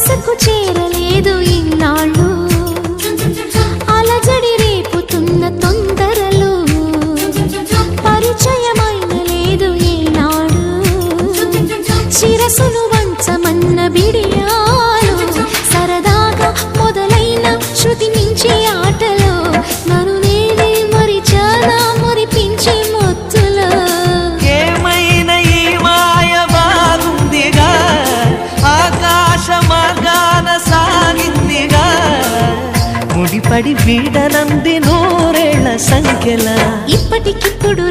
మనసుకు చేరలేదు ఇన్నాళ్ళు అలజడి రేపుతున్న తొందరలు పరిచయమైన లేదు ఏనాడు శిరసును వంచమన్న బిడియాలు సరదాగా మొదలైన శృతి మించి ఆటలో నన్ను నేనే మరిచానా మురిపించే మొత్తులో ఏమైనా ఈ మాయ బాగుందిగా ఆకాశ మార్గాన సాగిందిగా ముడిపడి వీడనంది నూరేళ్ల సంఖ్యల ఇప్పటికిప్పుడు